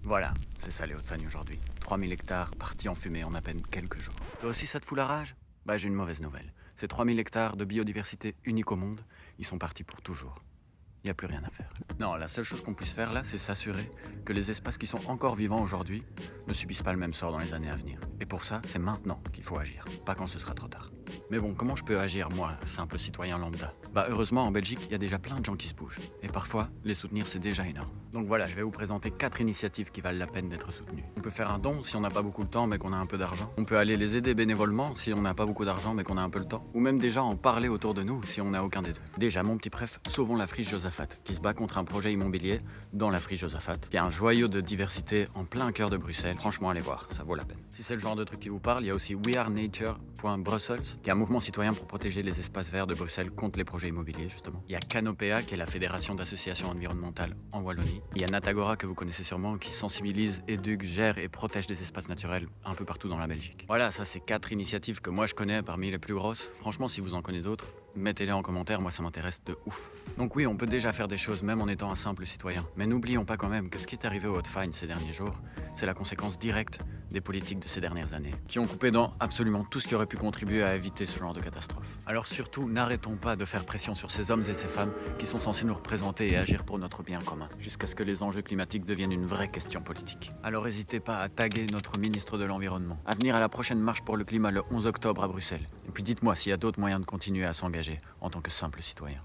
Voilà, c'est ça les Hauts-de-Fagne aujourd'hui. 3000 hectares partis en fumée en à peine quelques jours. Toi aussi ça te fout la rage? Bah j'ai une mauvaise nouvelle. Ces 3000 hectares de biodiversité unique au monde, ils sont partis pour toujours. Il n'y a plus rien à faire. Non, la seule chose qu'on puisse faire là, c'est s'assurer que les espaces qui sont encore vivants aujourd'hui ne subissent pas le même sort dans les années à venir. Et pour ça, c'est maintenant qu'il faut agir, pas quand ce sera trop tard. Mais bon, comment je peux agir, moi, simple citoyen lambda? Bah heureusement, en Belgique, il y a déjà plein de gens qui se bougent. Et parfois, les soutenir, c'est déjà énorme. Donc voilà, je vais vous présenter 4 initiatives qui valent la peine d'être soutenues. On peut faire un don si on n'a pas beaucoup de temps mais qu'on a un peu d'argent. On peut aller les aider bénévolement si on n'a pas beaucoup d'argent mais qu'on a un peu le temps. Ou même déjà en parler autour de nous si on n'a aucun des deux. Déjà, mon petit préf, sauvons la friche Josaphat, qui se bat contre un projet immobilier dans la friche Josaphat, qui est un joyau de diversité en plein cœur de Bruxelles. Franchement, allez voir, ça vaut la peine. Si c'est le genre de truc qui vous parle, il y a aussi wearenature.brussels, qui est un mouvement citoyen pour protéger les espaces verts de Bruxelles contre les projets immobiliers, justement. Il y a Canopéa, qui est la fédération d'associations environnementales en Wallonie. Il y a Natagora, que vous connaissez sûrement, qui sensibilise, éduque, gère et protège des espaces naturels un peu partout dans la Belgique. Voilà, ça c'est 4 initiatives que moi je connais parmi les plus grosses. Franchement, si vous en connaissez d'autres, mettez-les en commentaire, moi ça m'intéresse de ouf. Donc oui, on peut déjà faire des choses même en étant un simple citoyen. Mais n'oublions pas quand même que ce qui est arrivé aux Hauts-de-Fagne ces derniers jours, c'est la conséquence directe des politiques de ces dernières années, qui ont coupé dans absolument tout ce qui aurait pu contribuer à éviter ce genre de catastrophe. Alors surtout, n'arrêtons pas de faire pression sur ces hommes et ces femmes qui sont censés nous représenter et agir pour notre bien commun, jusqu'à ce que les enjeux climatiques deviennent une vraie question politique. Alors n'hésitez pas à taguer notre ministre de l'Environnement, à venir à la prochaine marche pour le climat le 11 octobre à Bruxelles. Et puis dites-moi s'il y a d'autres moyens de continuer à s'engager en tant que simple citoyen.